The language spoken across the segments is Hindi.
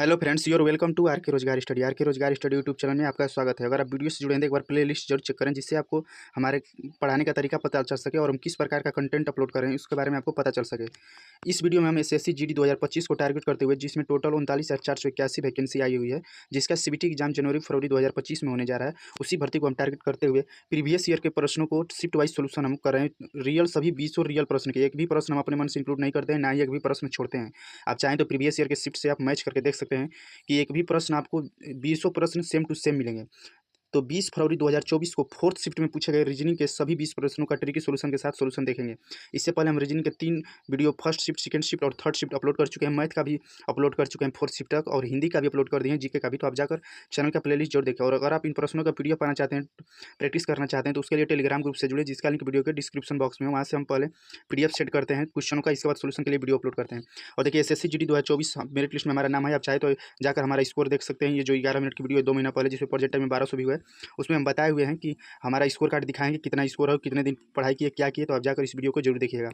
Hello friends, your welcome to R K Rojgar study. Are K Rojgar study YouTube channel में आपका स्वागत है। अगर आप वीडियो से जुड़े हैं तो एक बार प्ले लिस्ट जरूर चेक करें, जिससे आपको हमारे पढ़ाने का तरीका पता चल सके और हम किस प्रकार का कंटेंट अपलोड कर रहे हैं उसके बारे में आपको पता चल सके। इस वीडियो में हम एसएससी जीडी 2025 को टारगेट करते हुए, जिसमें टोटल 39,481 वैकेंसी आई हुई है, जिसका सीबीटी एग्जाम जनवरी फरवरी 2025 में होने जा रहा है, उसी भर्ती को हम टारगेट करते हुए प्रीवियस ईयर के प्रश्नों को शिफ्ट वाइज सोल्यूशन हम कर रहे हैं। रियल सभी 20 और रियल प्रश्न के, एक भी प्रश्न हम अपने मन से इंक्लूड नहीं करते हैं, ना ही एक भी प्रश्न छोड़ते हैं। आप चाहें तो प्रीवियस ईयर के शिफ्ट से आप मैच करके देख सकते हैं कि एक भी प्रश्न आपको 20 प्रश्न सेम टू सेम मिलेंगे। तो 20 फरवरी 2024 को फोर्थ शिफ्ट में पूछे गए रीजनिंग के सभी 20 प्रश्नों का ट्रिकी सॉल्यूशन के साथ सॉल्यूशन देखेंगे। इससे पहले हम रीजनिंग के 3 video first shift, second shift और थर्ड शिफ्ट अपलोड कर चुके हैं। मैथ का भी अपलोड कर चुके हैं फोर्थ शिफ्ट तक, और हिंदी का भी अपलोड कर दिए हैं, जीके का भी। तो आप जाकर चैनल का प्लेलिस्ट जरूर देखें। और अगर आप इन प्रश्नों का पीडीएफ पाना चाहते हैं, प्रैक्टिस करना चाहते हैं, तो उसके लिए टेलीग्राम ग्रुप से जुड़े, जिसका लिंक वीडियो के डिस्क्रिप्शन बॉक्स में है। वहाँ से हम पहले पीडीएफ सेट करते हैं क्वेश्चनों का, इसके बाद सोल्यूशन के लिए वीडियो अपलोड करते हैं। और देखिए, एसएससी जीडी 2024 मेरिट लिस्ट में हमारा नाम है। आप चाहे तो जाकर हमारा स्कोर देख सकते हैं। ये जो 11 मिनट की वीडियो है 2 महीना पहले, जिसमें प्रोजेक्ट में 1200 भी हुआ है, उसमें हम बताए हुए हैं कि हमारा स्कोर कार्ड दिखाएंगे, कितना स्कोर है, कितने दिन पढ़ाई किए, क्या किए। तो आप जाकर इस वीडियो को जरूर देखिएगा।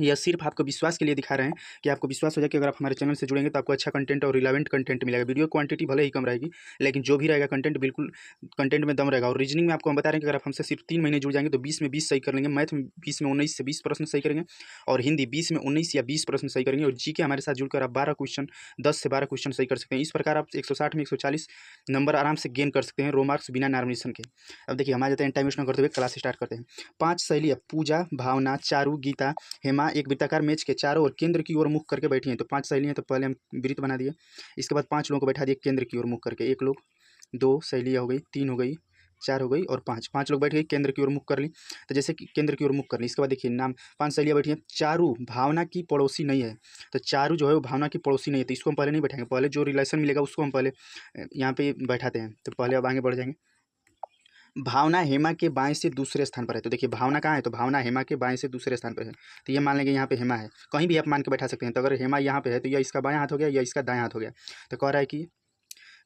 यह सिर्फ आपको विश्वास के लिए दिखा रहे हैं कि आपको विश्वास हो जाए कि अगर आप हमारे चैनल से जुड़ेंगे तो आपको अच्छा कंटेंट और रिलेवेंट कंटेंट मिलेगा। वीडियो क्वांटिटी भले ही कम रहेगी, लेकिन जो भी रहेगा कंटेंट बिल्कुल कंटेंट में दम रहेगा। और रीजनिंग में आपको हम बता रहे हैं कि अगर आप हमसे सिर्फ 3 महीने जुड़ जाएंगे तो 20 में 20 सही कर लेंगे, मैथ में 20 में 19 से 20 प्रश्न सही करेंगे, और हिंदी 20 में 19 या 20 प्रश्न सही करेंगे, और जीके हमारे साथ जुड़कर आप 12 क्वेश्चन, 10 से 12 क्वेश्चन सही कर सकते हैं। इस प्रकार आप 160 में 140 नंबर आराम से गेन कर सकते हैं, रो मार्क्स बिना नॉमिनेशन के। अब देखिए, हम आ जाते हैं टाइम वेस्ट न करते हुए क्लास स्टार्ट करते हैं। 5 सहेलियाँ पूजा, भावना, चारू, गीता, हेमा एक वृत्ताकार मेज के चारों ओर केंद्र की ओर मुख करके बैठी हैं। तो 5 सहेलियाँ, तो पहले हम वृत्त बना दिए। इसके बाद 5 लोगों को बैठा दिए केंद्र की ओर मुख करके। 1 लोग, 2 सहेलियाँ हो गई, 3 हो गई, 4 हो गई, और 5 लोग बैठ गए केंद्र की ओर मुख कर ली। तो जैसे कि केंद्र की ओर मुख कर ली, इसके बाद देखिए नाम 5 सहेलियाँ बैठी हैं। चारू भावना की पड़ोसी नहीं है। तो चारू जो है वो भावना की पड़ोसी नहीं है, तो इसको हम पहले नहीं बैठाएंगे। पहले जो रिलेशन मिलेगा उसको हम पहले यहाँ पे बैठाते हैं। तो पहले अब आगे बढ़ जाएंगे। भावना हेमा के बाएं से दूसरे स्थान पर है। तो देखिए भावना कहाँ है, तो भावना हेमा के बाएं से दूसरे स्थान पर है। तो ये मान लेंगे यहाँ पे हेमा है, कहीं भी आप मान के बैठा सकते हैं। तो अगर हेमा यहाँ पे है तो यह इसका बायां हाथ हो गया, या इसका दायां हाथ हो गया। तो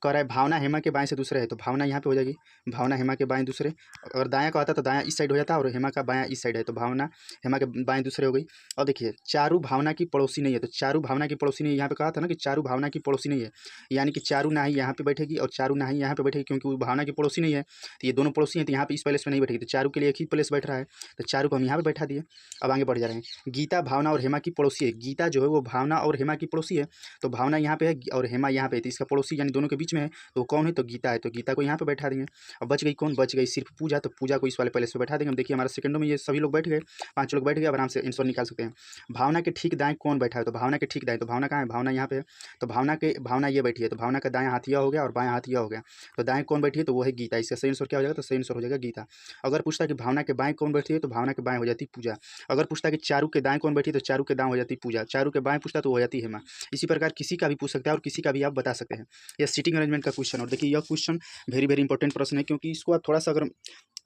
कह रहा है भावना हेमा के बाएं से दूसरे है, तो भावना यहाँ पे हो जाएगी, भावना हेमा के बाएं दूसरे। अगर दायां का होता तो दायां इस साइड हो जाता, और हेमा का बायां इस साइड है, तो भावना हेमा के बाएं दूसरे हो गई। और देखिए चारू भावना की पड़ोसी नहीं है। तो चारू भावना की पड़ोसी नहीं है, यहाँ पे कहा था ना कि चारू भावना की पड़ोसी नहीं है, यानी कि चारू ना ही यहाँ पे बैठेगी और चारू ना ही यहाँ पे बैठेगी, क्योंकि वो भावना की पड़ोसी नहीं है। तो ये दोनों पड़ोसी हैं, तो यहाँ पे इस प्लेस में नहीं बैठेगी। तो चारू के लिए एक ही प्लेस बैठ रहा है, तो चारू को हम यहाँ पे बैठा दिए। अब आगे बढ़ जा रहे हैं। गीता भावना और हेमा की पड़ोसी है। गीता जो है वो भावना और हेमा की पड़ोसी है। तो भावना यहाँ पे है और हेमा यहाँ पे है, तो इसका पड़ोसी यानी दोनों के बीच में है, तो कौन है, तो गीता है। तो गीता को यहाँ पे बैठा देंगे। अब बच गई कौन, बच गई सिर्फ पूजा। तो पूजा को इस वाले प्लेस पे बैठा देंगे। हम देखिए हमारे सेकंडों में ये सभी लोग बैठ गए, 5 लोग बैठ गए। अब आराम से आंसर निकाल सकते हैं। भावना के ठीक दाएं कौन बैठा है, तो भावना के ठीक दाएं, तो भावना कहाँ है, भावना यहाँ पे है। तो भावना ये बैठी है, तो भावना का दाएं हाथ यह हो गया और बाएं हाथ यह हो गया। तो दाएं कौन बैठी है, तो वो है गीता। इसका सही आंसर क्या हो जाएगा, तो सही आंसर हो जाएगा गीता। अगर पूछता कि भावना के बाएं कौन बैठी है, तो भावना के बाएं हो जाती पूजा। अगर पूछता कि चारू के दाएं कौन बैठी है, तो चारू के दाएं हो जाती पूजा। चारू के बाएं पूछता तो हो जाती हेमा। इसी प्रकार किसी का भी पूछ सकता है और किसी का भी आप बता सकते हैं। यह सीटिंग अरेंजमेंट का क्वेश्चन। और देखिए यह क्वेश्चन वेरी वेरी इंपॉर्टेंट प्रश्न है, क्योंकि इसको आप थोड़ा सा अगर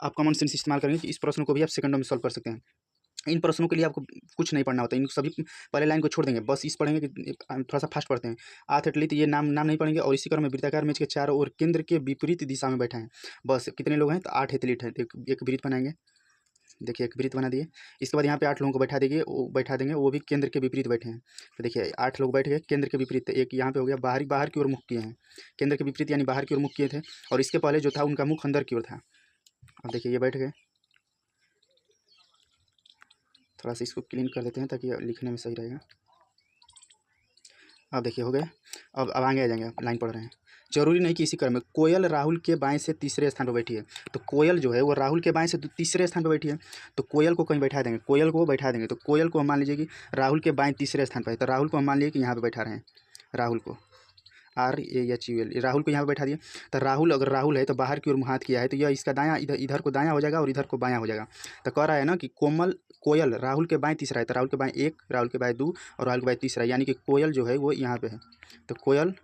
आप कॉमन सेंस इस्तेमाल करेंगे तो इस प्रश्न को भी आप सेकंडों में सॉल्व कर सकते हैं। इन प्रश्नों के लिए आपको कुछ नहीं पढ़ना होता, इन सभी पहले लाइन को छोड़ देंगे, बस इस पढ़ेंगे कि थोड़ा सा फास्ट पढ़ते हैं। आठ एटली, तो ये नाम नहीं पढ़ेंगे। और इसी क्रम में वृत्ताकार मेज के चारों ओर केंद्र के विपरीत दिशा में बैठे हैं। बस कितने लोग हैं, तो 8 एथलीट हैं। एक वृत्त बनाएंगे। देखिए एक वृत्त बना दिए। इसके बाद यहाँ पे 8 लोगों को बैठा देंगे, वो भी केंद्र के विपरीत बैठे हैं। तो देखिए 8 लोग बैठ गए केंद्र के विपरीत। एक यहाँ पे हो गया बाहर की ओर मुख किए हैं, केंद्र के विपरीत यानी बाहर की ओर मुख किए थे। और इसके पहले जो था उनका मुख अंदर की ओर था। अब देखिए ये बैठ गए। थोड़ा सा इसको क्लीन कर देते हैं ताकि लिखने में सही रहेगा। अब देखिए हो गए। अब आगे आ जाएंगे, लाइन पढ़ रहे हैं। जरूरी नहीं कि इसी क्रम में। कोयल राहुल के बाएं से तीसरे स्थान पर बैठी है। तो कोयल जो है वो राहुल के बाएं से तीसरे स्थान पर बैठी है, तो कोयल को कहीं बैठा देंगे, कोयल को बैठा देंगे। तो कोयल को हम मान लीजिए कि राहुल के बाएं तीसरे स्थान पर है, तो राहुल को हम मान लीजिए कि यहाँ पे बैठा रहे हैं। राहुल को RAHUL, राहुल को यहाँ पे बैठा दिए। तो राहुल, अगर राहुल है तो बाहर की ओर हाथ किया है, तो यह इसका दायां इधर को दायां हो जाएगा और इधर को बायां हो जाएगा। तो कह रहा है ना कि कोयल राहुल के बाएं तीसरा है, तो राहुल के बाएं 1, राहुल के बाएं 2 और राहुल के बाएं तीसरा, यानी कि कोयल जो है वो यहाँ पे है। तो कोयल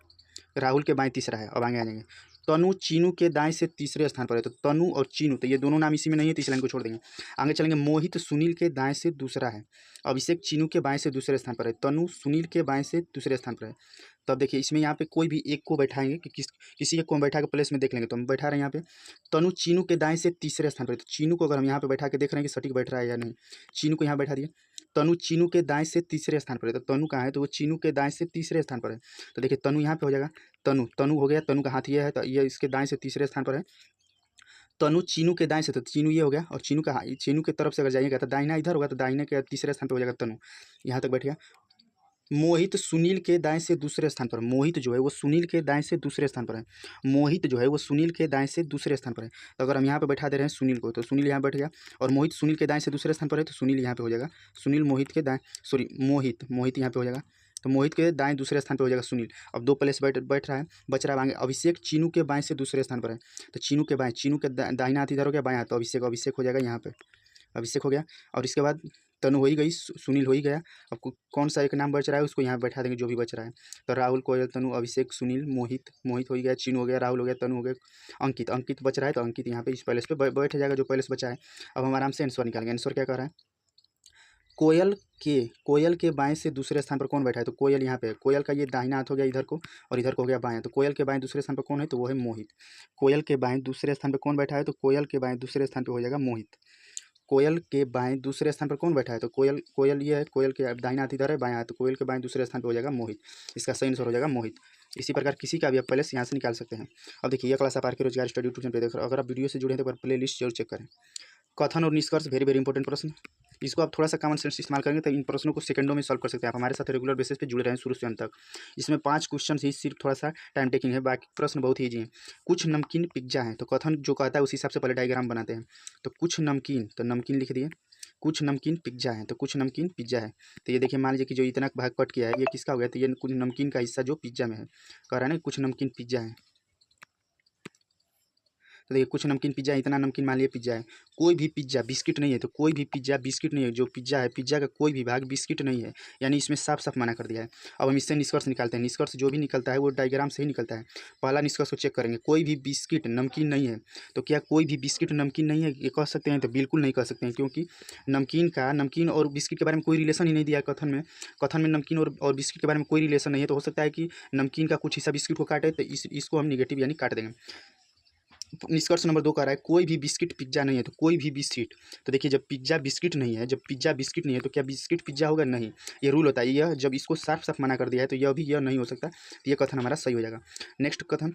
राहुल के बाएं तीसरा है। अब आगे आ जाएंगे। तनु चीनू के दाएं से तीसरे स्थान पर है। तो तनु और चीनू, तो ये दोनों नाम इसी में नहीं है, तो इस लाइन को छोड़ देंगे। आगे चलेंगे। मोहित सुनील के दाएं से दूसरा है। अभिषेक चीनू के बाएं से दूसरे स्थान पर है। तनु सुनील के बाएं से दूसरे स्थान पर है। तब देखिए इसमें यहाँ पे कोई भी एक को बैठाएंगे कि किसी एक को हम बैठा के प्लेस में देख लेंगे। तो हम बैठा रहे हैं यहाँ पे तनु चीनू के दाएं से तीसरे स्थान पर है। तो चीनू को अगर हम यहाँ पे बैठा के देख रहे हैं कि सटीक बैठ रहा है या नहीं, चीनू को यहाँ बैठा दिए। तनु चीनू के दाएं से तीसरे स्थान पर है। तो तनु कहाँ है, तो वो चीनू के दाएं से तीसरे स्थान पर है। तो देखिए तनु यहाँ पे हो जाएगा, तनु तनु हो गया, तनु का हाथ ये है तो ये इसके दाएं से तीसरे स्थान पर है। तनु चीनू के दाएं से, तो चीनू ये हो गया, और चीनू की तरफ से अगर जाइएगा तो दाहिना इधर होगा, तो दाहिने के तीसरे स्थान पर हो जाएगा तनु, यहाँ तक बैठ गया। मोहित सुनील के दाएं से दूसरे स्थान पर, मोहित जो है वो सुनील के दाएं से दूसरे स्थान पर है। मोहित जो है वो सुनील के दाएं से दूसरे स्थान पर है। तो अगर हम यहाँ पे बैठा दे रहे हैं सुनील को, तो सुनील यहाँ बैठ गया, और मोहित सुनील के दाएं से दूसरे स्थान पर है, तो सुनील यहाँ पे हो जाएगा, सुनील मोहित के दाएं, सॉरी मोहित यहाँ पे हो जाएगा, तो मोहित के दाएं दूसरे स्थान पर हो जाएगा सुनील। अब 2 प्लेस बैठ रहा है, बच रहा है अभिषेक चीनू के बाएं से दूसरे स्थान पर है। तो चीनू के बाएं, चीनू के दाहिना हाथ इधर हो गया, बाएं हाथ, तो अभिषेक हो जाएगा यहाँ पे, अभिषेक हो गया। और इसके बाद तनु हो ही गई, सुनील हो ही गया। अब कौन सा एक नाम बच रहा है उसको यहाँ बैठा देंगे, जो भी बच रहा है। तो राहुल, कोयल, तनु, अभिषेक, सुनील, मोहित हो ही गया, चीनू हो गया, राहुल हो गया, तनु हो गया, अंकित बच रहा है। तो अंकित यहाँ पे इस पैलेस पे बैठ जाएगा, जो पैलेस बचा है। अब हम आराम से आंसर निकालेंगे। आंसर क्या कर रहा है, कोयल के बाएं से दूसरे स्थान पर कौन बैठा है, तो कोयल यहाँ पे है। कोयल का ये दाहिना हाथ हो गया इधर को, और इधर को हो गया बाएं, तो कोयल के बाएं दूसरे स्थान पर कौन है, तो वो है मोहित। कोयल के बाएं दूसरे स्थान पर कौन बैठा है, तो कोयल के बाएं दूसरे स्थान पर हो जाएगा मोहित। कोयल के बाएं दूसरे स्थान पर कौन बैठा है, तो कोयल ये है, कोयल के दाहिना हाथ इधर है, बाएं हाथ, तो कोयल के बाएं दूसरे स्थान पर हो जाएगा मोहित। इसका सही आंसर हो जाएगा मोहित। इसी प्रकार किसी का भी आप पैलेस यहाँ से निकाल सकते हैं। अब देखिए यह क्लास आप are K Rojgar study YouTube channel पे देख रहे हो। अगर आप वीडियो से जुड़े हैं तो एक बार प्ले लिस्ट जरूर चेक करें। कथन और निष्कर्ष वेरी इंपॉर्टेंट प्रश्न, इसको आप थोड़ा सा कॉमन सेंस इस्तेमाल करेंगे तो इन प्रश्नों को सेकंडों में सॉल्व कर सकते हैं। आप हमारे साथ रेगुलर बेसिस पे जुड़े रहें शुरू से अंत तक। इसमें 5 क्वेश्चन ही सिर्फ थोड़ा सा टाइम टेकिंग है, बाकी प्रश्न बहुत ही ईजी हैं। कुछ नमकीन पिज्जा है, तो कथन जो कहता है उस हिसाब से पहले डायग्राम बनाते हैं। तो कुछ नमकीन, तो नमकीन लिख दिए, कुछ नमकीन पिज्जा है, तो कुछ नमकीन पिज्जा है। तो ये देखिए मान लीजिए कि जो इतना भाग कट किया है ये किसका हो गया, तो ये कुछ नमकीन का हिस्सा जो पिज्जा में है, कह रहा है ना कुछ नमकीन पिज्जा है। तो देखिए कुछ नमकीन पिज्जा, इतना नमकीन मान लिया पिज्जा है। कोई भी पिज्जा बिस्किट नहीं है, तो कोई भी पिज्जा बिस्किट नहीं है। जो पिज्जा है, पिज्जा का कोई भी भाग बिस्किट नहीं है, यानी इसमें साफ साफ मना कर दिया है। अब हम इससे निष्कर्ष निकालते हैं। निष्कर्ष जो भी निकलता है वो डायग्राम से ही निकलता है। पहला निष्कर्ष को चेक करेंगे, कोई भी बिस्किट नमकीन नहीं है। तो क्या कोई भी बिस्किट नमकीन नहीं है ये कह सकते हैं, तो बिल्कुल नहीं कह सकते हैं, क्योंकि नमकीन और बिस्किट के बारे में कोई रिलेशन ही नहीं दिया है कथन में नमकीन और बिस्किट के बारे में कोई रिलेशन नहीं है। तो हो सकता है कि नमकीन का कुछ हिस्सा बिस्किट को काटे, तो इसको हम निगेटिव यानी काट देंगे। निष्कर्ष नंबर 2 कह रहा है कोई भी बिस्किट पिज्जा नहीं है, तो कोई भी बिस्किट, तो देखिए जब पिज्जा बिस्किट नहीं है, जब पिज्जा बिस्किट नहीं है तो क्या बिस्किट पिज्जा होगा, नहीं। ये रूल होता है, यह जब इसको साफ साफ मना कर दिया है तो यह नहीं हो सकता। तो यह कथन हमारा सही हो जाएगा। नेक्स्ट कथन,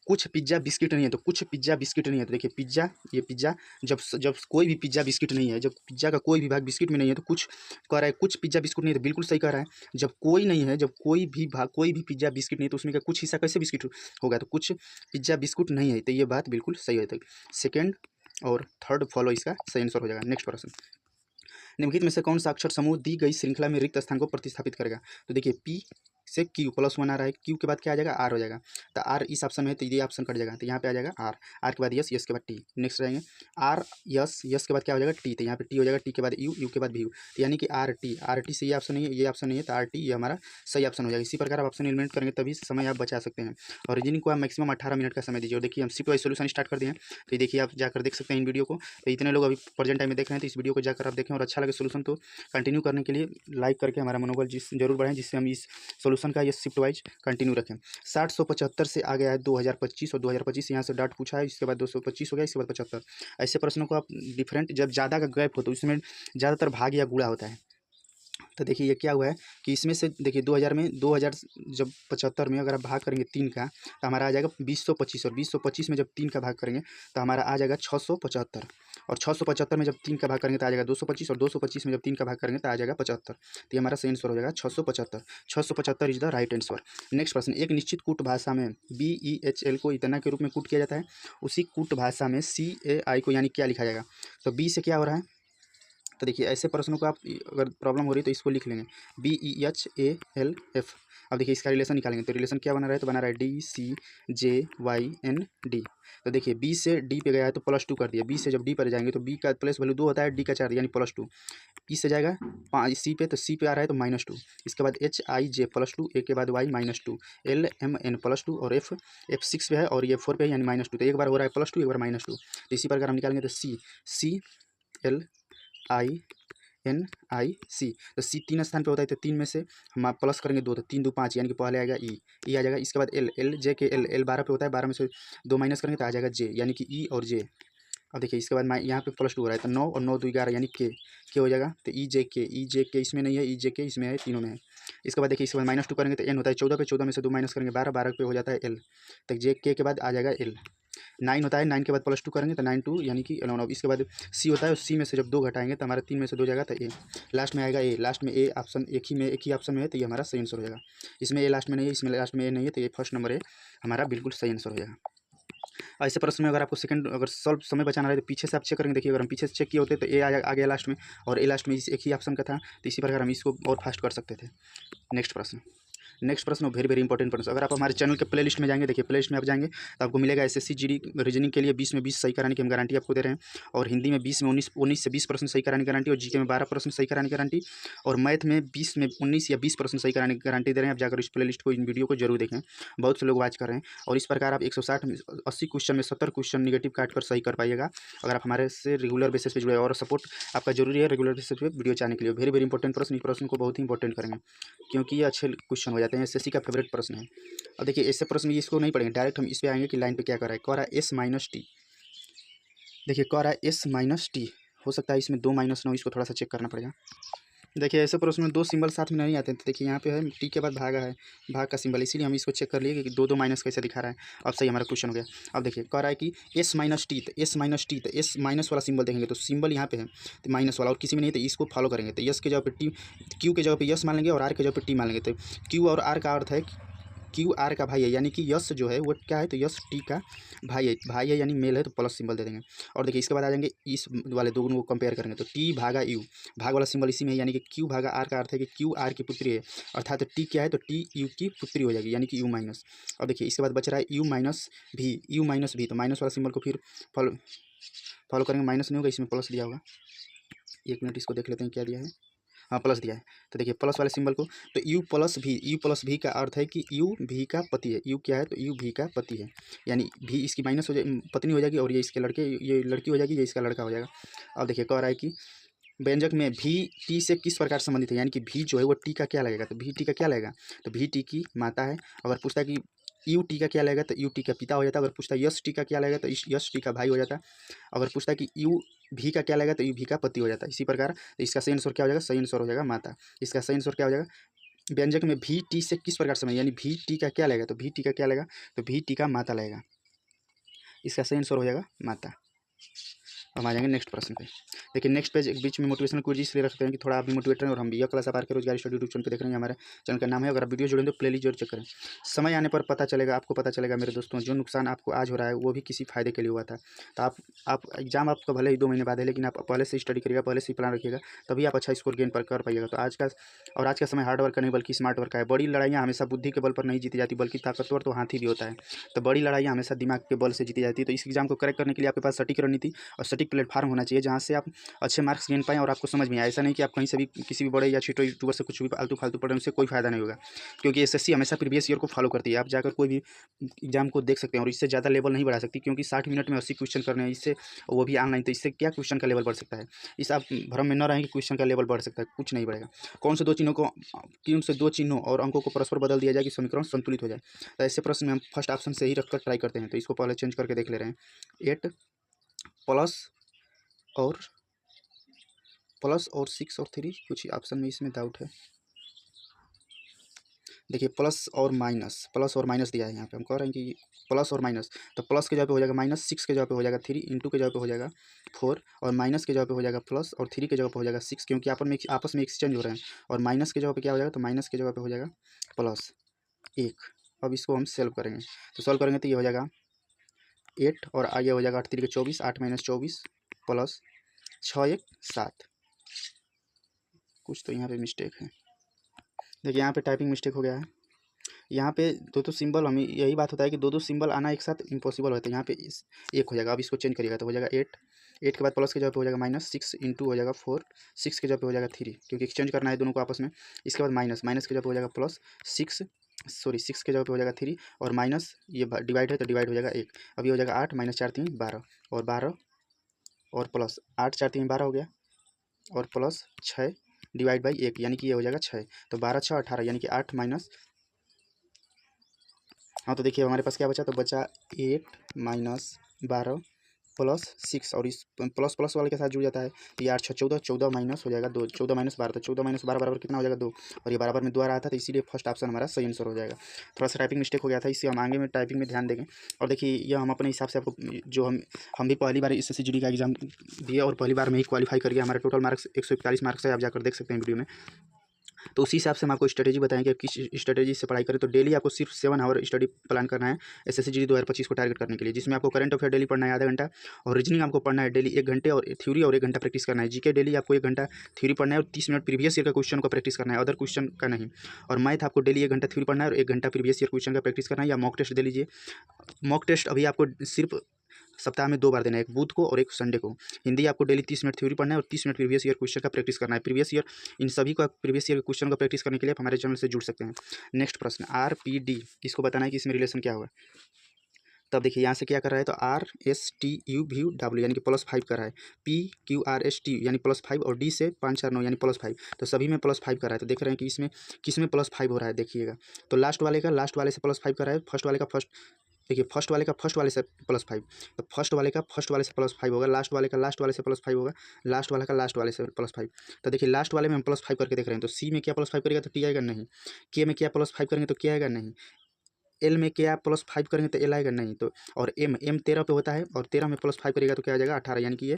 कुछ पिज्जा बिस्किट नहीं है, तो कुछ पिज्जा बिस्किट नहीं है। तो देखिए पिज्जा, ये पिज्जा जब कोई भी पिज्जा बिस्किट नहीं है, जब पिज्जा का कोई भी भाग बिस्किट में नहीं है, तो कुछ कह रहा है कुछ पिज्जा बिस्कुट नहीं है, तो बिल्कुल सही कह रहा है। जब कोई नहीं है, जब कोई भी भाग कोई भी पिज्जा बिस्किट नहीं है, तो उसमें क्या कुछ हिस्सा कैसे बिस्किट होगा, तो कुछ पिज्जा बिस्कुट नहीं है। तो ये बात बिल्कुल सही है। सेकेंड और थर्ड फॉलो इसका सही आंसर हो जाएगा। नेक्स्ट प्रश्न, निम्नलिखित में से कौन सा अक्षर समूह दी गई श्रृंखला में रिक्त स्थान को प्रतिस्थापित करेगा। तो देखिए पी से क्यू +1 आ रहा है, क्यू के बाद क्या आ जाएगा, आर हो जाएगा। तो आर इस ऑप्शन में है, तो ये ऑप्शन कट जाएगा, तो यहाँ पे आ जाएगा आर, आर के बाद यस, यस के बाद टी। नेक्स्ट रहेंगे आर यस, यस के बाद क्या हो जाएगा, टी, तो यहाँ पे टी हो जाएगा, टी के बाद यू, यू के बाद भी यू। तो यानी कि आर टी से ये ऑप्शन नहीं है, ये ऑप्शन नहीं है, तो आर टी ये हमारा सही ऑप्शन हो जाएगा। इसी प्रकार आप ऑप्शन एलिमिनेट करेंगे तभी समय आप बचा सकते हैं। और रीजनिंग को आप मैक्सिमम 18 मिनट का समय दीजिए। और देखिए हम शिफ्ट वाइज सोल्यूशन स्टार्ट कर दिए हैं, तो देखिए आप जाकर देख सकते हैं इन वीडियो को। तो इतने लोग अभी प्रेजेंट टाइम में देख रहे हैं, तो इस वीडियो को जाकर आप देखें, और अच्छा लगे सोल्यूशन तो कंटिन्यू करने के लिए लाइक करके हमारा मनोबल जरूर बढ़ाएं, जिससे हम इस सोल्यूशन का ये शिफ्ट वाइज कंटिन्यू रखें। 60-175 से आ गया है 2025, और 2025 यहाँ से डाट पूछा है, इसके बाद 225 हो गया, इसके बाद 75। ऐसे प्रश्नों को आप डिफरेंट, जब ज़्यादा का गैप हो तो इसमें ज़्यादातर भाग या गुणा होता है। तो देखिए ये क्या हुआ है कि इसमें से देखिए 2000 जब 75 में अगर आप भाग करेंगे 3 का, तो हमारा आ जाएगा 2025, और 2025 में जब 3 का भाग करेंगे तो हमारा आ जाएगा 675, और 675 में जब 3 का भाग करेंगे तो आ जाएगा 225, और 225 में जब 3 का भाग करेंगे तो आ जाएगा 75। तो ये हमारा सही आंसर हो जाएगा 675। 675 is the right answer. Next प्रश्न, एक निश्चित कूट भाषा में BEHL को इतना के रूप में कूट किया जाता है, उसी कूट भाषा में CAI को यानी क्या लिखा जाएगा। तो बी से क्या हो रहा है, तो देखिए ऐसे प्रश्नों को आप अगर प्रॉब्लम हो रही है तो इसको लिख लेंगे BEHALF। अब देखिए इसका रिलेशन निकालेंगे, तो रिलेशन क्या बना रहा है, तो बना रहा है DCJYND। तो देखिए बी से डी पे गया है तो +2 कर दिया, बी से जब डी पर जाएंगे तो बी का प्लेस वैल्यू 2 होता है, डी का 4 यानी +2। ई से जाएगा 5 सी पे, तो सी पे आ रहा है तो -2। इसके बाद HIJ +2, ए के बाद Y -2, LMN +2, और F 6 पे है और ये 4 पे है यानी -2। तो एक बार हो रहा है +2, एक बार -2। तो इसी प्रकार हम निकालेंगे तो CLINIC। तो सी 3 स्थान पे होता है, तो 3 में से हम आप प्लस करेंगे 2, तो 3 2 5 यानी कि पहले आएगा ई आ जाएगा। इसके बाद L J के L 12 पे होता है, 12 में से 2 माइनस करेंगे तो आ जाएगा J, यानी कि ई और J। अब देखिए इसके बाद यहाँ पे +2 हो रहा है, तो 9 और 9 2 11 यानी के हो जाएगा। तो ई जे के इसमें नहीं है, ई जे के इसमें है, तीनों में है। इसके बाद देखिए इसके बाद -2 करेंगे तो n होता है 14 पे, 14 में से 2 माइनस करेंगे 12, 12 पे हो जाता है l। तो जे के बाद आ जाएगा l। 9 होता है, 9 के बाद +2 करेंगे तो 9 2 यानी कि 11। अब इसके बाद सी होता है, सी में से जब 2 घटाएंगे तो हमारा 3 में से 2 जाएगा तो ए, लास्ट में आएगा ए। लास्ट में ए ऑप्शन एक ही ऑप्शन में है, तो ये हमारा सही आंसर हो जाएगा। इसमें ए लास्ट में नहीं है, इसमें लास्ट में ए नहीं है, तो ये फर्स्ट नंबर है हमारा बिल्कुल सही आंसर हो जाएगा। ऐसे प्रश्न में अगर आपको सेकंड अगर सॉल्व समय बचाना है तो पीछे से आप चेक करेंगे। देखिए अगर हम पीछे से चेक किए होते तो ए आ गया लास्ट में, और ए लास्ट में एक ही ऑप्शन का था, तो इसी प्रकार हम इसको और फास्ट कर सकते थे। नेक्स्ट प्रश्न वेरी वेरी इंपॉर्टेंट प्रश्न। अगर आप हमारे चैनल के प्लेलिस्ट में जाएंगे, देखिए प्लेलिस्ट में आप जाएंगे तो आपको मिलेगा एसएससी जीडी रीजनिंग के लिए 20 में 20 सही कराने की हम गारंटी आपको दे रहे हैं, और हिंदी में 20 में 19 से 20% सही कराने की गारंटी, और जीके में 12% सही कराने की गारंटी, और मैथ में 20 में 19 या 20% सही कराने की गारंटी दे रहे हैं। आप जाकर इस प्लेलिस्ट को, इन वीडियो को जरूर देखें, बहुत से लोग वॉच कर रहे हैं। और इस प्रकार आप 160 80 क्वेश्चन में 70 क्वेश्चन निगेटिव काट कर सही कर पाइएगा, अगर आप हमारे से रेगुलर बेसिस पे जुड़े। और सपोर्ट आपका जरूरी है रेगुलर बेसिस पे वीडियो चाहने के लिए। वेरी वेरी इंपॉर्टेंट प्रश्न, इस प्रश्न को बहुत ही इंपॉर्टेंट करेंगे क्योंकि ये अच्छे क्वेश्चन हो जाते हैं, एसएससी का फेवरेट प्रश्न है। अब देखिए ऐसे प्रश्न इसको नहीं पढ़ेंगे, डायरेक्ट हम इस पे आएंगे कि लाइन पे क्या कर रहा है। कह रहा है एस माइनस टी, देखिए कह रहा है एस माइनस टी, हो सकता है इसमें 2 माइनस ना हो, इसको थोड़ा सा चेक करना पड़ेगा। देखिए ऐसे प्रश्न में 2 सिंबल साथ में नहीं आते हैं, तो देखिए यहाँ पे है टी के बाद भागा है, भाग का सिंबल, इसीलिए हम इसको चेक कर लिए कि 2 माइनस कैसे दिखा रहा है। अब सही हमारा क्वेश्चन हो गया। अब देखिए कह रहा है कि एस माइनस टी, तो एस माइनस वाला सिंबल देखेंगे तो सिंबल यहाँ पे है, तो माइनस वाला, और किसी में नहीं, तो इसको फॉलो करेंगे। तो यस के जगह पे टी, क्यू के जगह पे यस मान लेंगे, और आर के जगह पे टी मान लेंगे। तो क्यू और आर का अर्थ है क्यू आर का भाई है, यानी कि यस जो है वो क्या है, तो यस टी का भाई है यानी मेल है, तो प्लस सिंबल दे देंगे। और देखिए इसके बाद आ जाएंगे इस वाले दोनों को कंपेयर करेंगे, तो टी भागा यू, भाग वाला सिंबल इसी में है, यानी कि क्यू भागा आर का अर्थ है कि क्यू आर की पुत्री है, अर्थात टी क्या है, तो टी यू की पुत्री हो जाएगी, यानी कि यू माइनस। और देखिए इसके बाद बच रहा है यू माइनस भी, तो माइनस वाला सिंबल को फिर फॉलो करेंगे। माइनस नहीं होगा, इसमें प्लस दिया होगा, 1 मिनट इसको देख लेते हैं क्या दिया है। हाँ प्लस दिया है, तो देखिए प्लस वाले सिंबल को, तो यू प्लस भी का अर्थ है कि यू भी का पति है। यू क्या है, तो यू भी का पति है, यानी भी इसकी माइनस हो जाए पत्नी हो जाएगी, और ये इसके लड़के, ये लड़की हो जाएगी, ये इसका लड़का हो जाएगा। अब देखिए कह रहा है कि व्यंजक में भी टी से किस प्रकार संबंधित है, यानी कि भी जो है वो टी का क्या लगेगा, तो भी टी का क्या लगेगा, तो भी टी की माता है। अगर पूछता है कि यू टी का क्या लगेगा, तो यू टी का पिता हो जाता है। अगर पूछता है यस टी का क्या लगेगा, तो यस टी का भाई हो जाता है। अगर पूछता है कि यू भी का क्या लगेगा, तो यू भी का पति हो जाता है। इसी प्रकार तो इसका सही आंसर क्या हो जाएगा, सही आंसर हो जाएगा माता। इसका सही आंसर क्या हो जाएगा, व्यंजक में भी टी से किस प्रकार संबंधित, यानी भी टी का क्या लगेगा, तो भी टी का क्या लगेगा, तो भी टी का माता लगेगा। इसका सही आंसर हो जाएगा माता। हम आ जाएंगे नेक्स्ट प्रश्न पे। देखिए नेक्स्ट पेज बीच में मोटिवेशनल क्विज इसलिए रखते हैं कि थोड़ा आप भी मोटिवेट रहें, और हम भी। यह क्लास आप आर रोजगार स्टडी यूट्यूब चैनल पे देख रहे हैं, हमारे चैनल का नाम है। अगर आप वीडियो जुड़ें तो प्ले लीजिए और चेक करें। समय आने पर पता चलेगा, आपको पता चलेगा मेरे दोस्तों, जो नुकसान आपको आज हो रहा है वो भी किसी फायदे के लिए हुआ था। तो आप एग्जाम आपका भले ही 2 महीने बाद है, लेकिन आप पहले से स्टडी करिएगा, पहले से प्लान रखिएगा, तभी आप अच्छा स्कोर गेन कर पाइएगा। तो आज का समय हार्ड वर्क का नहीं बल्कि स्मार्ट वर्क का है। बड़ी लड़ाइयाँ हमेशा बुद्धि के बल पर नहीं जीती जाती, बल्कि ताकतवर तो हाथी भी होता है। तो बड़ी लड़ाइयाँ हमेशा दिमाग के बल से जीती जाती है। तो इस एग्जाम को करेक्ट करने के लिए आपके पास सटीक रणनीति और सटीक प्लेटफॉर्म होना चाहिए, जहाँ से आप अच्छे मार्क्स गेन पाएँ और आपको समझ में आए। ऐसा नहीं कि आप कहीं से भी किसी भी बड़े या छोटे यूट्यूबर से कुछ भी फालतू पढ़ रहे हैं, उससे कोई फायदा नहीं होगा, क्योंकि एसएससी हमेशा प्रीवियस ईयर को फॉलो करती है। आप जाकर कोई भी एग्जाम को देख सकते हैं, और इससे ज़्यादा लेवल नहीं बढ़ा सकती, क्योंकि 60 मिनट में 80 क्वेश्चन करने हैं, इससे वो भी ऑनलाइन। तो इससे क्या क्वेश्चन का लेवल बढ़ सकता है, इस आप भ्रम में न रहें कि क्वेश्चन का लेवल बढ़ सकता है, कुछ नहीं बढ़ेगा। कौन से दो चिन्हों और अंकों को परस्पर बदल दिया जाए कि समीकरण संतुलित हो जाए। तो ऐसे प्रश्न में हम फर्स्ट ऑप्शन से ही रखकर ट्राई करते हैं। तो इसको पहले चेंज करके देख ले रहे हैं। 8 प्लस और 6 और 3, कुछ ऑप्शन में इसमें डाउट है। देखिए प्लस और माइनस दिया है यहाँ पे। हम कह रहे हैं कि प्लस और माइनस, तो प्लस के जगह पे हो जाएगा माइनस, 6 के जगह पे हो जाएगा 3, इंटू के जगह पे हो जाएगा 4, और माइनस के जगह पे हो जाएगा प्लस, और 3 के जगह पे हो जाएगा 6, क्योंकि आपस में एक्सचेंज हो रहे हैं। और माइनस के जगह पे क्या हो जाएगा, तो माइनस के जगह पे हो जाएगा प्लस 1। अब इसको हम सॉल्व करेंगे, तो सॉल्व करेंगे तो ये हो जाएगा 8, और आगे हो जाएगा 8 3 के 24, 8 - 24 प्लस 6 1 7। कुछ तो यहाँ पे मिस्टेक है, देखिए यहाँ पे टाइपिंग मिस्टेक हो गया है। यहाँ पे दो सिंबल, हमें यही बात होता है कि दो सिंबल आना एक साथ इम्पॉसिबल होता है। यहाँ पे एक हो जाएगा। अब इसको चेंज करिएगा तो हो जाएगा 8 के बाद प्लस के जगह पे हो जाएगा माइनस, 6 इंटू हो जाएगा 4, 6 के जगह पे हो जाएगा 3, क्योंकि एक्सचेंज करना है दोनों को आपस में। इसके बाद माइनस के जगह पे हो जाएगा प्लस 6 के जगह पे हो जाएगा 3, और माइनस ये डिवाइड है तो डिवाइड हो जाएगा 1। अब ये हो जाएगा 8 - 4 3 12, और 12 और प्लस 8 4 3 12 हो गया, और प्लस 6 डिवाइड बाई 1, यानी कि ये हो जाएगा 6। तो 12 6 18, यानी कि 8 माइनस, हाँ तो देखिए हमारे पास क्या बचा, तो बचा 8 - 12 +6 और इस प्लस प्लस वाले के साथ जुड़ जाता है तो ये 8 6 14, 14 माइनस हो जाएगा 2, 14 माइनस 12, तो 14 माइनस 12 बराबर कितना हो जाएगा 2, और ये बराबर में 2 आ रहा था तो इसीलिए फर्स्ट ऑप्शन हमारा सही आंसर हो जाएगा। थोड़ा सा टाइपिंग मिस्टेक हो गया था, इससे हम आगे में टाइपिंग में ध्यान देंगे। और देखिए यह हम अपने हिसाब से आपको जो हम भी पहली बार एसएससी जीडी का एग्जाम दिए और पहली बार में ही क्वालिफाई कर गया। हमारे टोटल मार्क्स 141 मार्क्स है, आप जाकर देख सकते हैं वीडियो में। तो उसी हिसाब से हम आपको स्ट्रेटेजी बताएंगे कि किस स्ट्रेटेजी से पढ़ाई करें। तो डेली आपको सिर्फ 7 आवर स्टडी प्लान करना है एसएससी जीडी 2025 को टारगेट करने के लिए, जिसमें आपको करंट अफेयर डेली पढ़ना है आधा घंटा, और रीजनिंग आपको पढ़ना है डेली 1 घंटे, और थ्योरी और 1 घंटा प्रैक्टिस करना है। जीके डेली आपको 1 घंटा थ्योरी पढ़ना है और 30 मिनट प्रीवियस ईयर का क्वेश्चन का प्रैक्टिस करना है, अदर क्वेश्चन का नहीं। और मैथ आपको डेली 1 घंटा थ्योरी पढ़ना है और 1 घंटा प्रीवियस ईयर क्वेश्चन का प्रैक्टिस करना है, या मॉक टेस्ट दे लीजिए। मॉक टेस्ट अभी आपको सिर्फ सप्ताह में 2 बार देना है, एक बुध को और एक संडे को। हिंदी आपको डेली 30 मिनट थ्योरी पढ़ना है और 30 मिनट प्रीवियस ईयर क्वेश्चन का प्रैक्टिस करना है। प्रीवियस ईयर इन सभी का प्रीवियस ईयर क्वेश्चन का प्रैक्टिस करने के लिए आप हमारे चैनल से जुड़ सकते हैं। नेक्स्ट प्रश्न RPD, इसको बताना है कि इसमें रिलेशन क्या होगा। तब देखिए यहाँ से क्या कर रहा है, तो RSTUVW यानी कि +5 कर रहा है, PQRST यानी +5 और D से 5 4 9 यानी +5, तो सभी में +5 कर रहा है। तो देख रहे हैं कि इसमें किस में +5 हो रहा है, देखिएगा। तो लास्ट वाले से +5 कर रहा है, फर्स्ट वाले का फर्स्ट, देखिए फर्स्ट वाले का फर्स्ट वाले से +5, तो फर्स्ट वाले का फर्स्ट वाले से +5 होगा, लास्ट वाले का लास्ट वाले से +5 होगा, लास्ट वाले का लास्ट वाले से +5। तो देखिए लास्ट वाले में हम +5 करके देख रहे हैं, तो C में क्या +5 करेगा तो T आएगा नहीं, K में क्या +5 करेंगे तो क्या आएगा नहीं, एल में क्या +5 करेंगे तो एल आएगा नहीं। तो और एम 13 पे होता है, और 13 में +5 करेगा तो क्या आ जाएगा 18, यानी कि ये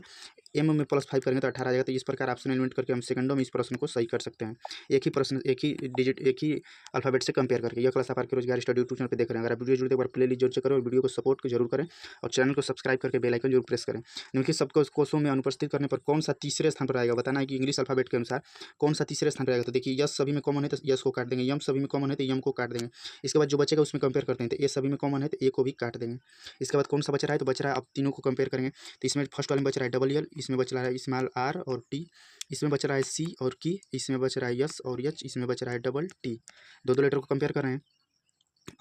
एम में +5 करेंगे तो 18 आ जाएगा। तो इस प्रकार ऑप्शन एलिमेंट करके हम सेकंडों में इस प्रश्न को सही कर सकते हैं, एक ही प्रश्न एक ही डिजिट एक ही अल्फाबेट से कंपेयर करके। यह क्लास आप are K Rojgar study YouTube channel पर देख रहे हैं। अगर आप वीडियो जुड़ते एक बार प्ले लिस्ट जरूर चेक करें और वीडियो को सपोर्ट जरूर करें, और चैनल को सब्सक्राइब करके बेल आइकन जरूर प्रेस करें। निम्नलिखित सबको कोर्सों में अनुपस्थित करने पर कौन सा तीसरे स्थान पर आएगा, बताना है कि इंग्लिश अल्फाबेट के अनुसार कौन सा तीसरे स्थान पर आएगा। तो देखिए यस सभी में कॉमन है तो यस को काट देंगे, यम सभी में कॉमन है तो यम को काट देंगे। इसके बाद जो बचेगा उसमें कंपेयर करते हैं, तो ए सभी में कॉमन है तो ए को भी काट देंगे। इसके बाद कौन सा बच रहा है, तो बच रहा है, अब तीनों को कंपेयर करेंगे। तो इसमें फर्स्ट वाले में बच रहा है डबल एल, इसमें बच रहा है स्मॉल आर और टी, इसमें बच रहा है सी और की, इसमें बच रहा है यस और एच, इसमें बच रहा है डबल टी। दो लेटर को कंपेयर कर रहे हैं।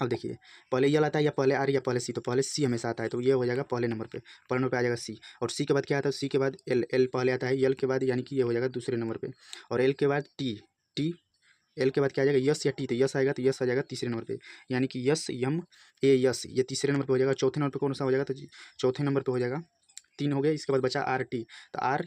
अब देखिए पहले यल आता है या पहले आर या पहले सी, तो पहले सी हमेशा आता है, तो ये हो जाएगा पहले नंबर पे आ जाएगा सी। और सी के बाद क्या आता है, सी के बाद एल, एल पहले आता है यल के बाद, यानी कि ये हो जाएगा दूसरे नंबर पे। और एल के बाद टी, टी एल के बाद क्या आ जाएगा यस या टी, तो यस आएगा तो यस आ जाएगा तीसरे नंबर पे, यानी कि यस यम ए यस, ये तीसरे नंबर पे हो जाएगा। चौथे नंबर पे कौन सा हो जाएगा, तो चौथे नंबर पे हो जाएगा 3 हो गया। इसके बाद बचा आर टी, तो आर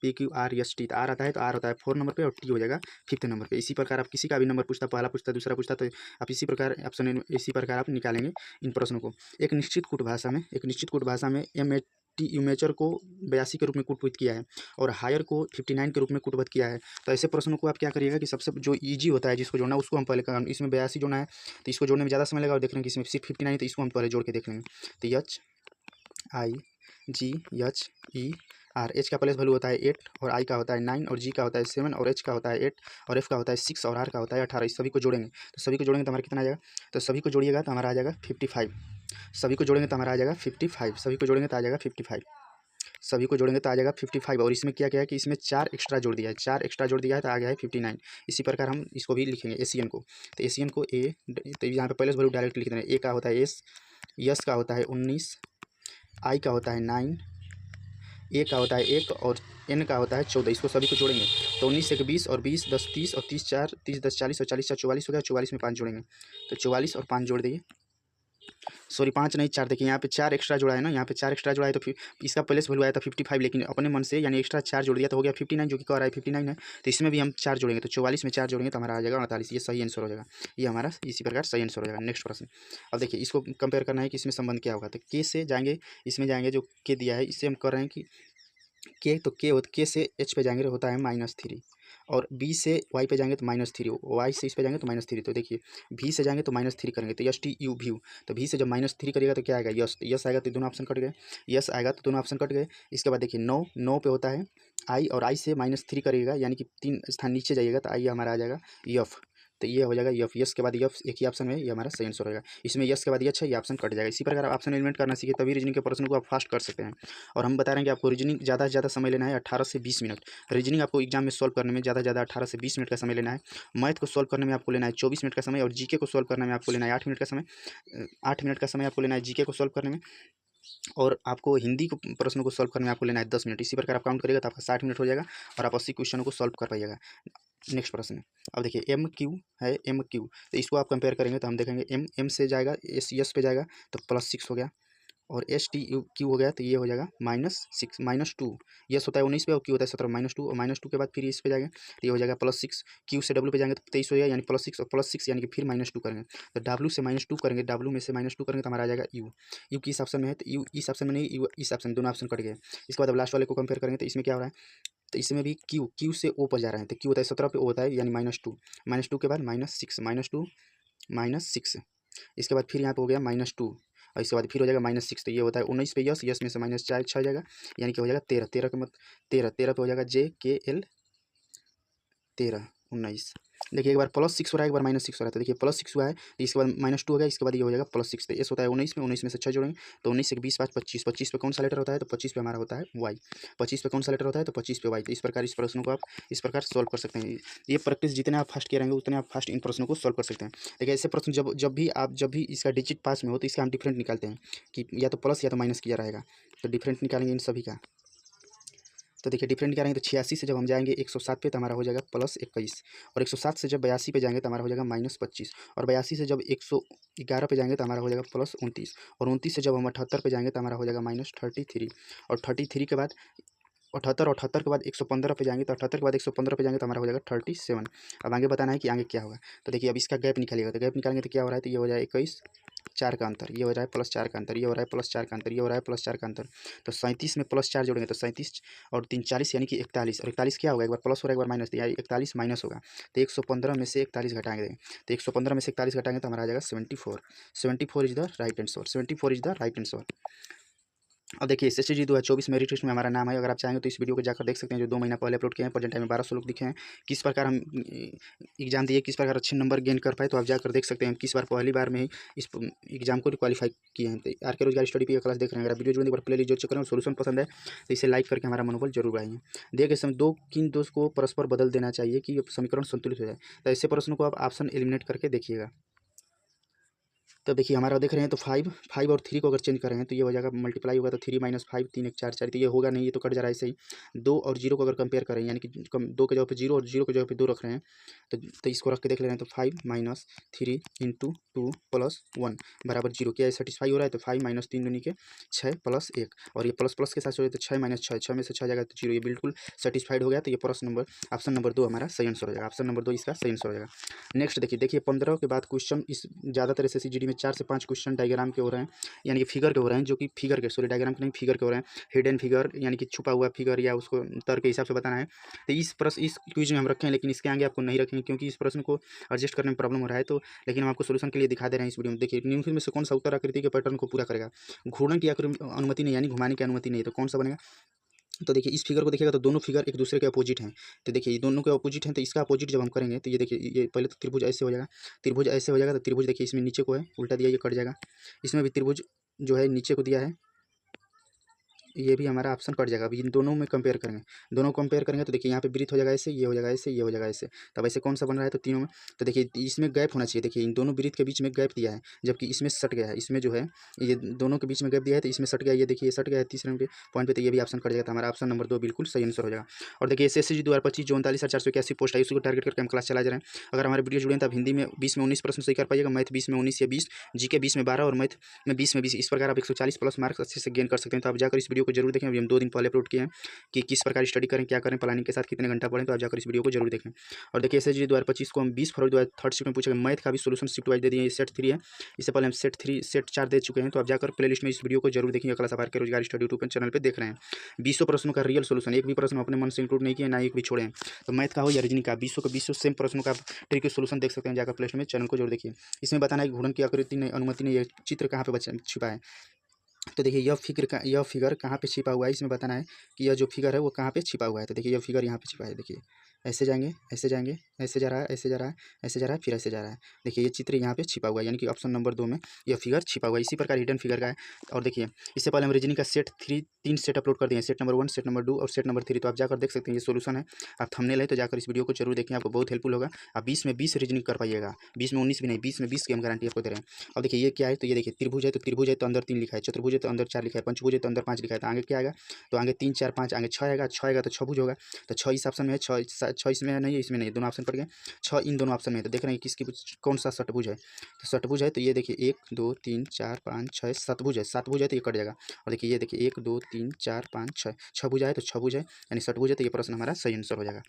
PQRST, तो आर आता है तो आर होता है 4 नंबर पे और टी हो जाएगा 5th नंबर पे। इसी प्रकार आप किसी का भी नंबर पूछता, पहला पूछता दूसरा पूछता, तो आप इसी प्रकार ऑप्शन इसी प्रकार आप निकालेंगे इन प्रश्नों को। एक निश्चित कूट भाषा में इमेचर को 82 के रूप में कूटपुत किया है और हायर को 59 के रूप में कूटबद्ध किया है। तो ऐसे प्रश्नों को आप क्या करिएगा कि सबसे जो ईजी होता है जिसको जोड़ना उसको हम पहले करेंगे। इसमें 82 जोड़ना है तो इसको जोड़ने में ज़्यादा समय लगा, और देख रहे हैं कि इसमें सिर्फ 59 है तो इसको हम पहले जोड़ के देख लेंगे। तो HIGHER, एच का प्लेस वैल्यू होता है 8, और आई का होता है 9, और जी का होता है 7, और एच का होता है 8, और एफ का होता है 6, और आर का होता है 18। इस सभी को जोड़ेंगे तो हमारा कितना आ जाएगा, तो सभी को जोड़िएगा तो हमारा आ जाएगा 55। सभी को जोड़ेंगे तो हमारा आ जाएगा 55, सभी को जोड़ेंगे तो आ जाएगा 55, सभी को जोड़ेंगे तो आ जाएगा 55। और इसमें क्या क्या है कि इसमें 4 एक्स्ट्रा जोड़ दिया है, 4 एक्स्ट्रा जोड़ दिया है तो आ गया है 59। इसी प्रकार हम इसको भी लिखेंगे एशियन को, तो एशियन को ए, तो यहाँ पे पहले वैल्यू डायरेक्ट लिख देना। ए का होता है एस, यस का होता है 19, आई का होता है 9, ए का होता है 1, और एन का होता है 14। इसको सभी को जोड़ेंगे तो 19 1 20, और 20 10 30, और 30 4 30 10 40, और 40 4 44 हो गया। 44 में 5 जोड़ेंगे तो 44 और 5 जोड़ दिए, सॉरी 5 नहीं 4, देखिए यहाँ पे 4 एक्स्ट्रा जोड़ा है ना, यहाँ पे 4 एक्स्ट्रा जोड़ा है तो फिर इसका प्लेस वैल्यू आया था 55, लेकिन अपने मन से यानी एक्स्ट्रा 4 जोड़ दिया तो हो गया 59, जो कि कह रहा है 59 है। तो इसमें भी हम 4 जोड़ेंगे तो 44 में 4 जोड़ेंगे तो हमारा आ जाएगा 48। ये सही आंसर हो जाएगा, ये हमारा इसी प्रकार सही आंसर हो जाएगा। नेक्स्ट प्रश्न, अब देखिए इसको कंपेयर करना है कि इसमें संबंध क्या होगा। तो के से जाएंगे, इसमें जाएंगे जो के दिया है इससे हम कर रहे हैं कि के से एच पे जाएंगे होता है -3, और बी से वाई पे जाएंगे तो -3, वाई से इस पे जाएंगे तो -3। तो देखिए भी से जाएंगे तो -3 करेंगे तो STU तो भी से जब -3 करिएगा तो क्या आएगा यस, यस आएगा तो दोनों ऑप्शन कट गए, यस आएगा तो दोनों ऑप्शन कट गए। इसके बाद देखिए 9 पे होता है आई, और आई से -3 करिएगा यानी कि 3 स्थान नीचे जाइएगा तो आई हमारा आ जाएगा यफ, तो ये हो जाएगा यफ। यस के बाद यफ एक ही ऑप्शन में, ये हमारा सही आंसर होगा। इसमें यस के बाद ये अच्छा ये ऑप्शन कट जाएगा। इसी प्रकार आप ऑप्शन एलिमेंट करना सीखे तभी रीजनिंग के प्रश्न को आप फास्ट कर सकते हैं। और हम बता रहे हैं कि आपको रीजनिंग ज़्यादा से ज़्यादा समय लेना है 18 से 20 मिनट। रीजनिंग आपको एग्जाम में सॉल्व करने में ज़्यादा से ज़्यादा 18 से 20 मिनट का समय लेना है। मैथ को सॉल्व करने में आपको लेना है 24 मिनट का समय, और जीके को सॉल्व करने में आपको लेना है 8 मिनट का समय। 8 मिनट का समय आपको लेना है जीके को सॉल्व करने में, और आपको हिंदी को प्रश्नों को सॉल्व करने में आपको लेना है 10 मिनट। इसी प्रकार आप काउंट करेगा तो आपका 60 मिनट हो जाएगा और आप 80 क्वेश्चन को सॉल्व कर पाइएगा। नेक्स्ट प्रश्न, अब देखिए एम क्यू, तो इसको आप कंपेयर करेंगे तो हम देखेंगे एम से जाएगा एस पे जाएगा तो +6 हो गया, और एस टी यू क्यू हो गया तो ये हो जाएगा -6 -2। यस होता है 19 पे और क्यू होता है 17 -2 और -2 के बाद फिर इस पे जाएंगे तो ये हो जाएगा +6। क्यू से डब्ल्यू पे जाएंगे तो 23 हो जाएगा यानी +6 और +6 यानी कि फिर -2 करेंगे तो डब्ल्यू से -2 करेंगे, डब्ल्यू में से -2 करेंगे तो हमारा आ जाएगा यू। यू किस ऑप्शन में है तो यू इस ऑप्शन में नहीं, यू इस ऑप्शन, दोनों ऑप्शन कट गए। इसके बाद अब लास्ट वाले को कंपेयर करेंगे तो इसमें क्या हो रहा है तो इसमें भी क्यू से ओ पर जा रहे हैं तो क्यू होता है 17 पे ओ होता है यानी -2 के बाद -6 -2 -6। इसके बाद फिर यहाँ पे हो गया -2 और इसके बाद फिर हो जाएगा -6 तो ये होता है 19 पे यस में से -4 6 जाएगा यानी कि हो जाएगा 13 13 का मत 13 पे हो जाएगा JKL 13 19। देखिए एक बार +6 हो रहा है, एक बार -6 हो रहा है तो देखिए +6 हुआ है तो इसके बाद -2 हो गया, इसके बाद ये हो जाएगा +6 तो एस होता है 19 में से 6 जोड़ेंगे तो 19 से 20 5 25 25 पे कौन सा लेटर होता है तो 25 पे हमारा होता है वाई। 25 पे कौन सा लेटर होता है तो 25 पे वाई। तो इस प्रकार इस प्रश्नों को आप इस प्रकार सॉल्व कर सकते हैं। ये प्रैक्टिस जितने आप फास्ट किए रहेंगे उतने आप फास्ट इन प्रश्नों को सॉल्व कर सकते हैं। देखिए ऐसे प्रश्न जब भी इसका डिजिट पास में हो तो इसका हम डिफरेंट निकालते हैं कि या तो प्लस या तो माइनस किया रहेगा तो डिफरेंट निकालेंगे इन सभी का। तो देखिए डिफरेंट क्या रहेंगे तो 86 से जब हम जाएंगे 107 पे तो हमारा हो जाएगा +21 और 107 से जब 82 पे जाएंगे तो हमारा हो जाएगा -25 और 82 से जब 111 पे जाएंगे तो हमारा हो जाएगा +29 और 29 से जब हम 78 पे जाएंगे तो हमारा हो जाएगा -33 और 33 के बाद 78 के बाद 115 पे जाएंगे तो 78 के बाद 115 पे जाएंगे तो हमारा हो जाएगा 37। अब आगे बताना है कि आगे क्या होगा तो देखिए अब इसका गैप निकालिएगा तो गैप निकालेंगे तो क्या हो रहा है तो ये हो जाएगा 21 4 का अंतर, ये हो रहा है +4 का अंतर, ये हो रहा है +4 का अंतर, ये हो रहा है +4 का अंतर। तो 37 में +4 जोड़ेंगे तो 37 और 3 40 यानी कि 41 और 41 क्या होगा एक बार प्लस हो रहा है एक बार माइनस, यानी 41 माइनस होगा तो 115 में से 41 घटाएंगे तो 115 में से 41 घटाएंगे तो हमारा आ जाएगा 74। 74 is the right answer, 74 is the right answer. अब देखिए SSC 2024 मेरिट लिस्ट में हमारा नाम है। अगर आप चाहेंगे तो इस वीडियो को जाकर देख सकते हैं जो 2 महीना पहले अपलोड किए हैं। प्रेजेंट टाइम में 1200 लोग दिखे हैं। किस प्रकार हम एग्जाम दिए, किस प्रकार अच्छे नंबर गेन कर पाए तो आप जाकर देख सकते हैं। किस बार पहली बार में ही इस एग्जाम को क्वालिफाई किए हैं। तो आर के रोजगार स्टडी पे क्लास देख रहे हैं, अगर वीडियो जो एक बार प्ले लीजिए चेक करें और सोल्यूशन पसंद है तो इसे लाइक करके हमारा मनोबल जरूर बढ़ाएंगे। दिए गए समय किन दो को परस्पर बदल देना चाहिए कि समीकरण संतुलित हो जाए। तो ऐसे प्रश्नों को आप ऑप्शन एलिमिनेट करके देखिएगा। तो देखिए हमारा देख रहे हैं तो 5 और 3 को अगर चेंज कर रहे हैं तो ये हो जाएगा मल्टीप्लाई होगा तो 3 - 5 3 1 4 4 तो ये होगा नहीं, ये तो कट जा रहा है ऐसे ही। 2 और 0 को अगर कंपेयर करें यानी कि 2 के जगह पे 0 और 0 के जगह पे 2 रख रहे हैं तो इसको रख के देख ले रहे हैं तो 5 - 3 × 2 + 1 बराबर 0। क्या सेटिस्फाई हो रहा है तो 5 - 3 दूनी के 6 + 1 और ये प्लस प्लस के साथ हो तो 6 - 6 6 में से 6 जाएगा तो 0। ये बिल्कुल सेटिस्फाइड हो गया तो ये ऑप्शन नंबर 2 हमारा सही आंसर हो जाएगा। ऑप्शन नंबर 2 इसका सही आंसर हो जाएगा। नेक्स्ट देखिए 15 के बाद क्वेश्चन इस ज़्यादातर SSC में 4 से 5 क्वेश्चन डायग्राम के हो रहे हैं यानी कि फिगर के हो रहे हैं, जो कि फिगर के डायग्राम के नहीं फिगर के हो रहे हैं। हिडन फिगर यानी कि छुपा हुआ फिगर या उसको तर्क के हिसाब से बताना है। तो इस क्विज में हम रखें लेकिन इसके आगे आपको नहीं रखेंगे क्योंकि इस प्रश्न को एडजस्ट करने में प्रॉब्लम हो रहा है। तो लेकिन हम आपको सोल्यूशन के लिए दिखा दे रहे हैं इस वीडियो में। देखिए निम्नलिखित में से कौन सा उत्तर आकृति के पैटर्न को पूरा करेगा। घूर्णन की अनुमति नहीं यानी घुमाने की अनुमति नहीं, तो कौन सा बनेगा। तो देखिए इस फिगर को देखिएगा तो दोनों फिगर एक दूसरे के अपोजिट हैं। तो देखिए ये दोनों के अपोजिट हैं तो इसका अपोजिट जब हम करेंगे तो ये देखिए ये पहले तो त्रिभुज ऐसे हो जाएगा, त्रिभुज ऐसे हो जाएगा तो त्रिभुज देखिए इसमें नीचे को है उल्टा दिया, ये कट जाएगा। इसमें भी त्रिभुज जो है नीचे को दिया है, ये भी हमारा ऑप्शन कट जाएगा। अभी इन दोनों में कंपेयर करेंगे, दोनों कंपेयर करेंगे तो देखिए यहाँ पे वृत्त हो जाएगा ऐसे, ये हो जाएगा ऐसे, ये हो जाएगा ऐसे। तब ऐसे कौन सा बन रहा है तो तीनों में। तो देखिए इसमें गैप होना चाहिए, देखिए इन दोनों वृत्त के बीच में गैप दिया है जबकि इसमें सट गया है। इसमें जो है ये दोनों के बीच में गैप दिया है तो इसमें सट गया, ये देखिए सट गया है तीसरे नंबर पॉइंट पे, तो ये भी ऑप्शन कट जाएगा। तो हमारा ऑप्शन नंबर 2 बिल्कुल सही आंसर हो जाएगा। और देखिए SSC 2025 जो 39,481 पोस्ट है उसको टारगेट करके हम क्लास चला जा रहे हैं। अगर हमारे वीडियो जुड़े हैं तो आप हिंदी में 20 में 19 प्रश्न सही कर पाइएगा, मैथ 20 में 19 या 20, जीके 20 में 12 और मैथ में 20 में 20। इस प्रकार आप 140 प्लस मार्क्स अच्छे से गेन कर सकते हैं। तो आप जाकर इस वीडियो को जरूर देखें। अभी हम 2 दिन पहले अपलोड किए हैं कि किस प्रकार स्टडी करें, क्या करें, प्लानिंग के साथ कितने घंटा पढ़ें। तो आप जाकर इस वीडियो को जरूर देखें। और देखिए SSC 2025 को हम 20 फरवरी 2023 शिफ्ट में पूछेंगे। मैथ का भी सोल्यूशन शिफ्ट वाइज दे दिए, सेट 3 है, इससे पहले हम सेट 4 दे चुके हैं। तो आप जाकर प्लेलिस्ट में इस वीडियो को जरूर देखेंगे। Class are K Rojgar study YouTube channel पर देख रहे हैं। 20 प्रश्नों का रियल सोल्यूशन, एक भी प्रश्न अपने मन से इंक्लूड नहीं किया, ना एक भी छोड़े हैं। तो मैथ का हो या रीजनिंग का 20 सेम प्रश्नों का ट्रिक के सोल्यूशन देख सकते हैं। जाकर प्लेलिस्ट में चैनल को जरूर देखिए। इसमें बताना है कि घूर्णन की आकृति नहीं, अनुमति नहीं, चित्र कहाँ पे छिपा है। तो देखिए यह फिगर कहाँ पे छिपा हुआ है, इसमें बताना है कि यह जो फिगर है वो कहाँ पे छिपा हुआ है। तो देखिए यह फिगर यहाँ पे छिपा है। देखिए ऐसे जाएंगे, ऐसे जाएंगे, ऐसे जा रहा है, ऐसे जा रहा है, ऐसे जा रहा है, फिर ऐसे जा रहा है। देखिए ये चित्र यहाँ पे छिपा हुआ है, यानी कि ऑप्शन नंबर 2 में यह फिगर छिपा हुआ है। इसी प्रकार हिडन फिगर का है। और देखिए इससे पहले हम रीजनिंग का सेट 3 सेट अपलोड कर दिए, सेट नंबर 1, सेट नंबर 2 और सेट नंबर 3। तो आप जाकर देख सकते हैं, ये सोल्यूशन है। आप थंबनेल है तो जाकर इस वीडियो को जरूर देखें, आपको बहुत हेल्पफुल होगा। आप 20 में 20 रीजनिंग कर पाइएगा, 20 में 19 भी नहीं, 20 में 20 की हम गारंटी आपको दे रहे हैं। अब देखिए ये क्या है तो ये देखिए त्रिभुज है तो अंदर 3 लिखा है, चतुर्भुज है तो अंदर 4 लिखा है, पंचभुज है तो अंदर 5 लिखा है। तो आगे क्या आएगा तो आगे 3 4 5 आगे 6 आएगा, 6 आएगा तो 6 भुज होगा। तो 6 इस ऑप्शन में है, 6 छः इसमें है नहीं है, इसमें नहीं है, दोनों ऑप्शन पड़ गए। 6 इन दोनों ऑप्शन में है, तो देख रहे हैं किसकी कौन सा षटभुज है। तो षटभुज है तो ये देखिए 1 2 3 4 5 6 7 भुज है, 7 भुज है तो ये कट जाएगा। और देखिए ये देखिए 1 2 3 4 5 6 6 भुजा है तो 6 भुज है, यानी षटभुज है, तो ये प्रश्न हमारा सही आंसर हो जाएगा।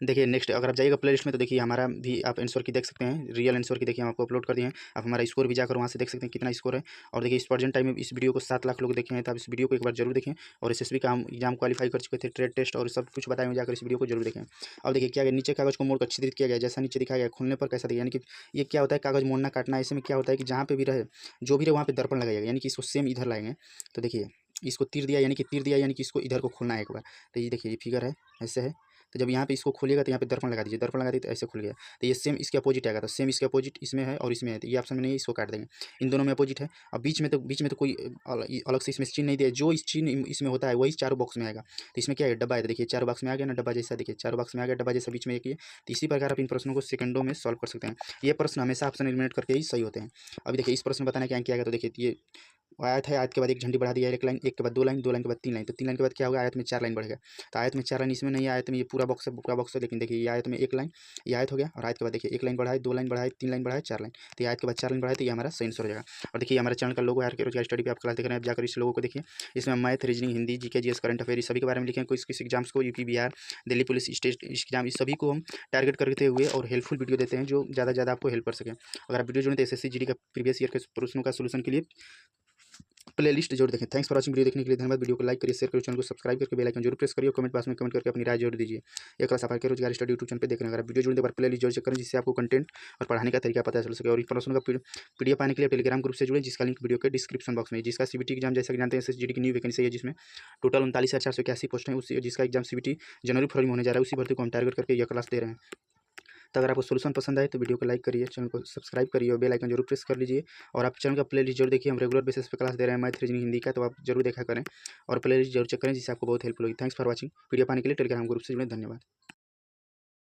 देखिए नेक्स्ट अगर आप जाइएगा प्ले लिस्ट में तो देखिए हमारा भी आप आंसर की देख सकते हैं, रियल आंसर की देखिए हम आपको अपलोड कर दिए हैं। आप हमारा स्कोर भी जाकर वहाँ से देख सकते हैं कितना स्कोर है। और देखिए इस प्रेजेंट टाइम में इस वीडियो को 7 लाख लोग देखे हैं, तो आप इस वीडियो को एक बार जरूर देखें। और एसएसबी का हम एग्जाम क्वालिफाई कर चुके थे, ट्रेड टेस्ट और सब कुछ बताए हुए, जाकर इस वीडियो को जरूर देखें। अब देखिए क्या नीचे कागज को मोड़कर छिद्रित किया गया, जैसा नीचे दिखाया गया खोलने पर कैसा दिखेगा, यानी कि ये क्या होता है कागज मोड़ना काटना। ऐसे में क्या होता है कि जहाँ पे भी रहे जो भी रहे वहाँ पे दर्पण लगाइएगा, यानी कि इसको सेम इधर लाएंगे। तो देखिए इसको तीर दिया यानी कि इसको इधर को खोलना है एक बार। तो ये देखिए ये फिगर है ऐसे है, तो जब यहाँ पे इसको खोलिएगा तो यहाँ पे दर्पण लगा दीजिए, दर्पण लगा दिए तो ऐसे खुल गया। तो ये सेम इसके अपोजिट आएगा, तो सेम इसके अपोजिट इसमें है और इसमें है, तो ये ऑप्शन में नहीं, इसको काट देंगे। इन दोनों में अपोजिट है। अब बीच में तो कोई अलग से इसमें चिन्ह नहीं दिया, जो इस चिन्ह इसमें होता है वही चारों बॉक्स में आएगा। तो इसमें क्या है डब्बा है, तो देखिए चारों बॉक्स में आ गया ना डब्बा जैसा, देखिए चारों बॉक्स में आ गया डब्बा जैसा, बीच में एक ही है। तो इसी प्रकार आप इन प्रश्नों को सेकंडों में सॉल्व कर सकते हैं। ये प्रश्न हमेशा ऑप्शन एलिमिनेट करके ही सही होते हैं। अभी देखिए इस प्रश्न बताना क्या क्या गया, तो देखिए ये आयत है, आयत के बाद एक झंडी बढ़ा दिया, एक लाइन, एक के बाद 2 लाइन, 2 लाइन के बाद 3 लाइन, तो 3 लाइन के बाद क्या होगा आयत में 4 लाइन बढ़ेगा। तो आयत में 4 लाइन इसमें नहीं है, आयत में ये पूरा बॉक्स है, लेकिन देखिए ये आयत में 1 लाइन, ये आयत हो गया। और आयत के बाद देखिए 1 लाइन बढ़ाए, 2 लाइन बढ़ाए, 3 लाइन बढ़ाए, 4 लाइन, तो ये आयत के बाद 4 लाइन बढ़ाए, तो ये हमारा सही आंसर हो जाएगा। और देखिए हमारे चैनल का लोगो आर के रोजगार स्टडी पे आप क्लास देख रहे हैं, आप जाकर इस लोगों को देखिए। इसमें math, reasoning, Hindi, GK, GS, current affair सभी के बारे में लिखे हैं। किस एग्जाम्स को UP Bihar, Delhi police, state exam, इस सभी को हम टारगेट करते हुए और हेल्पफुल वीडियो देते हैं जो ज़्यादा से ज़्यादा आपको हेल्प कर सके। अगर आप वीडियो जुड़े तो एसएससी जीडी का प्रीवियस ईयर के प्रश्नों का सोल्यूशन के लिए प्ले लिस्ट जरूर देखें। थैंक्स फॉर वॉचिंग, वीडियो देखने के लिए धन्यवाद। वीडियो को लाइक करिए, शेयर करिए, चैनल को सब्सक्राइब करके बेल आइकन जरूर प्रेस करिए, कमेंट बॉक्स में कमेंट करके अपनी राय जरूर दीजिए। एक क्लास आप रोजगार स्टडी यूट्यूब चैनल पे देख रहे हैं, अगर वीडियो जुड़ने के बाद प्ले लिस्ट जरूर चेक करें, जिससे आपको कंटेंट और पढ़ाने का तरीका पता चल सके। और इस प्रश्न का पीडीएफ पाने के लिए टेलीग्राम ग्रुप से जुड़े, जिसका लिंक वीडियो के डिस्क्रिप्शन बॉक्स में, जिसका सीबीटी एग्जाम जैसा कि जानते हैं एसएसजीडी की न्यू वैकेंसी है, जिसमें टोटल 39,481 पोस्ट हैं, उसी जिसका एग्जाम सीबीटी जनवरी फरवरी में होने जा रहा है, उसी भर्ती को हम टारगेट करके यह क्लास दे रहे हैं। तो अगर आपको सोल्यूशन पसंद आए तो वीडियो को लाइक करिए, चैनल को सब्सक्राइब करिए और बेल आइकन जरूर प्रेस कर लीजिए। और आप चैनल का प्ले लिस्ट जरूर देखिए, हम रेगुलर बेसिस पे क्लास दे रहे हैं मैथ, रीजनिंग, हिंदी का, तो आप जरूर देखा करें और प्ले लिस्ट जरूर चेक करें, जिससे आपको बहुत हेल्प होगी। थैंक्स फॉर वॉचिंग, वीडियो पाने के लिए टेलीग्राम ग्रुप से जुड़े, धन्यवाद।